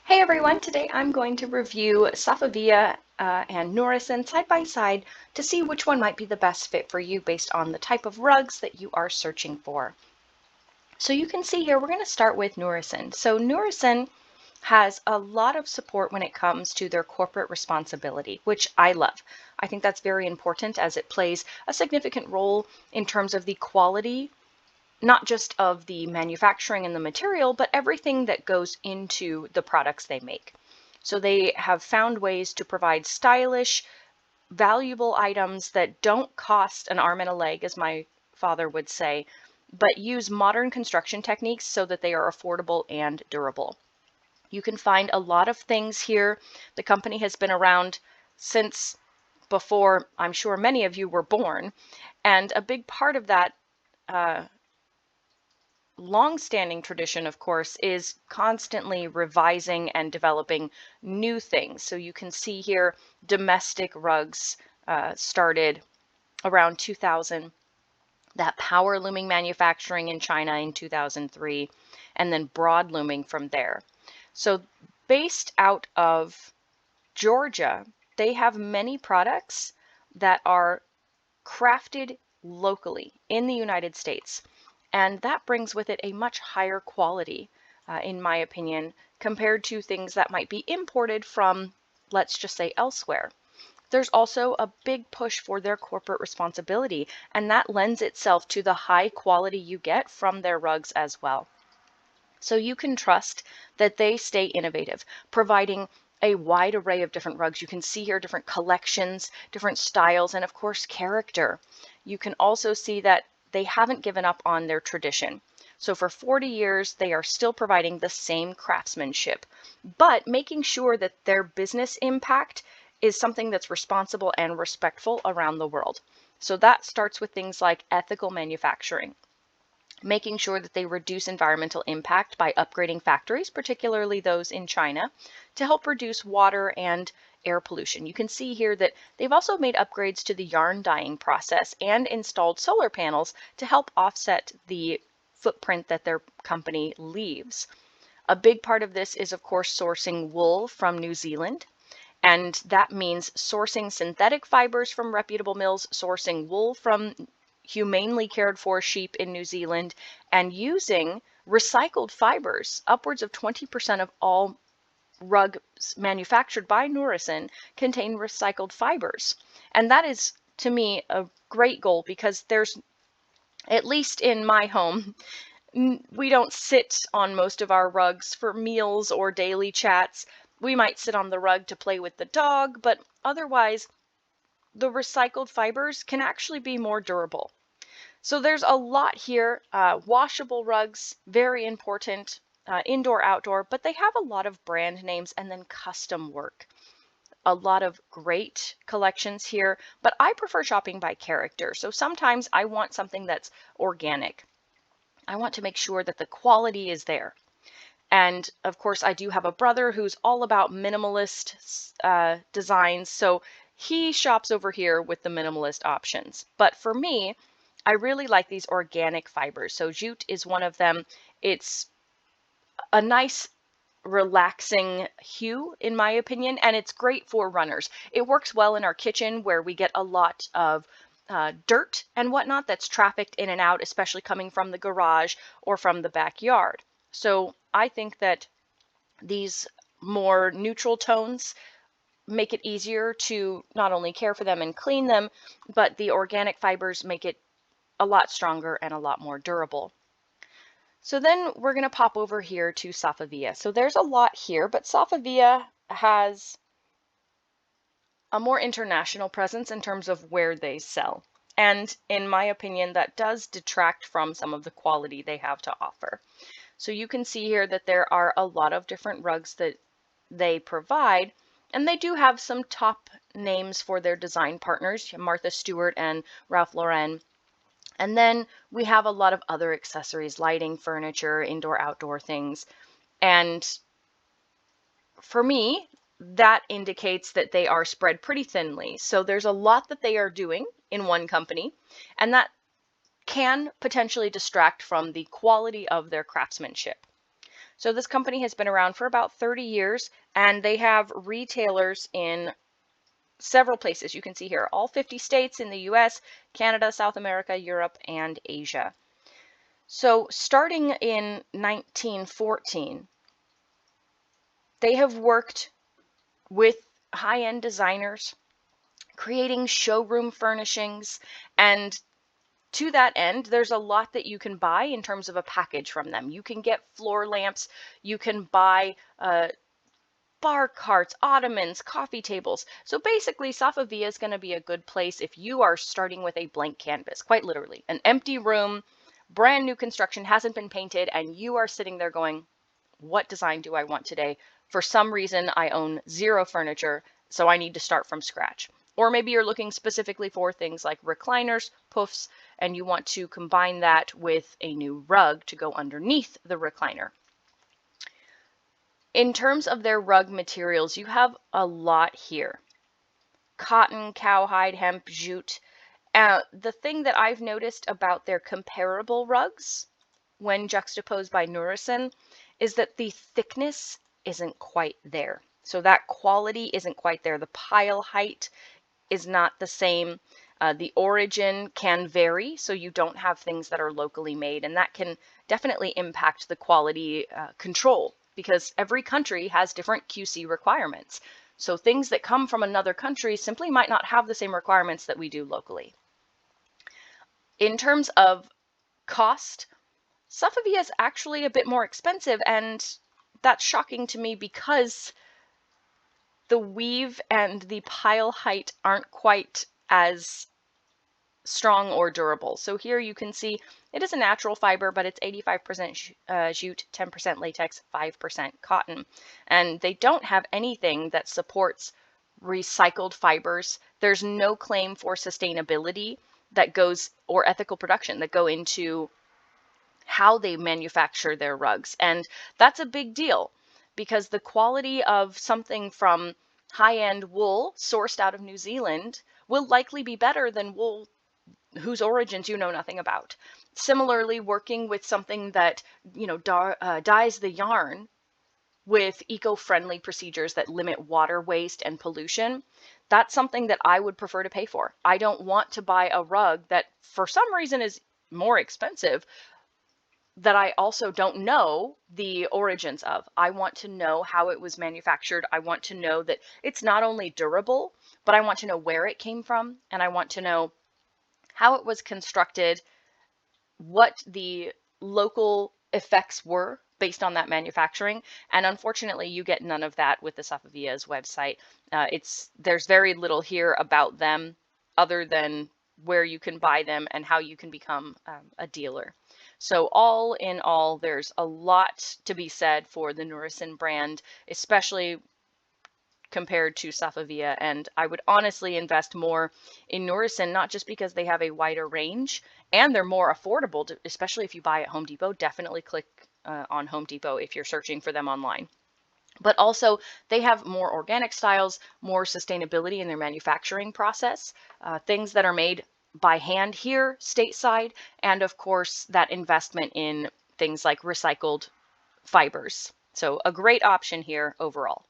Hey everyone, today I'm going to review Safavieh and Nourison side by side to see which one might be the best fit for you based on the type of rugs that you are searching for. So you can see here, we're going to start with Nourison. So Nourison has a lot of support when it comes to their corporate responsibility, which I love. I think that's very important as it plays a significant role in terms of the quality not just of the manufacturing and the material, but everything that goes into the products they make. So they have found ways to provide stylish, valuable items that don't cost an arm and a leg, as my father would say, but use modern construction techniques so that they are affordable and durable. You can find a lot of things here. The company has been around since before, I'm sure many of you were born, and a big part of that long-standing tradition, of course, is constantly revising and developing new things. So you can see here domestic rugs started around 2000, that power looming manufacturing in China in 2003, and then broad looming from there. So based out of Georgia, they have many products that are crafted locally in the United States. And that brings with it a much higher quality, in my opinion, compared to things that might be imported from, let's just say, elsewhere. There's also a big push for their corporate responsibility, and that lends itself to the high quality you get from their rugs as well. So you can trust that they stay innovative, providing a wide array of different rugs. You can see here different collections, different styles, and of course, character. You can also see that they haven't given up on their tradition. So for 40 years, they are still providing the same craftsmanship, but making sure that their business impact is something that's responsible and respectful around the world. So that starts with things like ethical manufacturing, making sure that they reduce environmental impact by upgrading factories, particularly those in China, to help reduce water and air pollution. You can see here that they've also made upgrades to the yarn dyeing process and installed solar panels to help offset the footprint that their company leaves. A big part of this is, of course, sourcing wool from New Zealand. And that means sourcing synthetic fibers from reputable mills, sourcing wool from humanely cared for sheep in New Zealand, and using recycled fibers. Upwards of 20% of all rugs manufactured by Nourison contain recycled fibers. And that is, to me, a great goal because there's, at least in my home, we don't sit on most of our rugs for meals or daily chats. We might sit on the rug to play with the dog, but otherwise, the recycled fibers can actually be more durable. So there's a lot here. Washable rugs, very important, indoor, outdoor, but they have a lot of brand names and then custom work. A lot of great collections here, but I prefer shopping by character. So sometimes I want something that's organic. I want to make sure that the quality is there. And of course, I do have a brother who's all about minimalist designs. So he shops over here with the minimalist options. But for me, I really like these organic fibers. So jute is one of them. It's a nice, relaxing hue, in my opinion, and it's great for runners. It works well in our kitchen where we get a lot of dirt and whatnot that's trafficked in and out, especially coming from the garage or from the backyard. So I think that these more neutral tones make it easier to not only care for them and clean them, but the organic fibers make it a lot stronger and a lot more durable. So then we're going to pop over here to Safavieh. So there's a lot here, but Safavieh has a more international presence in terms of where they sell. And in my opinion, that does detract from some of the quality they have to offer. So you can see here that there are a lot of different rugs that they provide, and they do have some top names for their design partners, Martha Stewart and Ralph Lauren. And then we have a lot of other accessories, lighting, furniture, indoor, outdoor things. And for me, that indicates that they are spread pretty thinly. So there's a lot that they are doing in one company, and that can potentially distract from the quality of their craftsmanship. So this company has been around for about 30 years, and they have retailers in several places. You can see here, all 50 states in the US, Canada, South America, Europe, and Asia. So starting in 1914, they have worked with high-end designers, creating showroom furnishings, and to that end, there's a lot that you can buy in terms of a package from them. You can get floor lamps, you can buy bar carts, ottomans, coffee tables. So basically, Safavieh is going to be a good place if you are starting with a blank canvas, quite literally. An empty room, brand new construction, hasn't been painted, and you are sitting there going, what design do I want today? For some reason, I own zero furniture, so I need to start from scratch. Or maybe you're looking specifically for things like recliners, puffs, and you want to combine that with a new rug to go underneath the recliner. In terms of their rug materials, you have a lot here. Cotton, cowhide, hemp, jute. The thing that I've noticed about their comparable rugs when juxtaposed by Nourison is that the thickness isn't quite there. So that quality isn't quite there. The pile height is not the same. The origin can vary, so you don't have things that are locally made, and that can definitely impact the quality control, because every country has different QC requirements. So things that come from another country simply might not have the same requirements that we do locally. In terms of cost, Safavieh is actually a bit more expensive, and that's shocking to me because the weave and the pile height aren't quite as strong or durable. So here you can see it is a natural fiber, but it's 85% jute, 10% latex, 5% cotton. And they don't have anything that supports recycled fibers. There's no claim for sustainability that goes, or ethical production that go into how they manufacture their rugs. And that's a big deal because the quality of something from high-end wool sourced out of New Zealand will likely be better than wool whose origins you know nothing about. Similarly, working with something that, dyes the yarn with eco-friendly procedures that limit water waste and pollution, that's something that I would prefer to pay for. I don't want to buy a rug that for some reason is more expensive that I also don't know the origins of. I want to know how it was manufactured. I want to know that it's not only durable, but I want to know where it came from, and I want to know how it was constructed, what the local effects were based on that manufacturing. And unfortunately, you get none of that with the Safavieh's website. There's very little here about them other than where you can buy them and how you can become a dealer. So all in all, there's a lot to be said for the Nourison brand, especially compared to Safavieh, and I would honestly invest more in Nourison, not just because they have a wider range and they're more affordable, especially if you buy at Home Depot. Definitely click on Home Depot if you're searching for them online. But also, they have more organic styles, more sustainability in their manufacturing process, things that are made by hand here stateside, and of course, that investment in things like recycled fibers. So a great option here overall.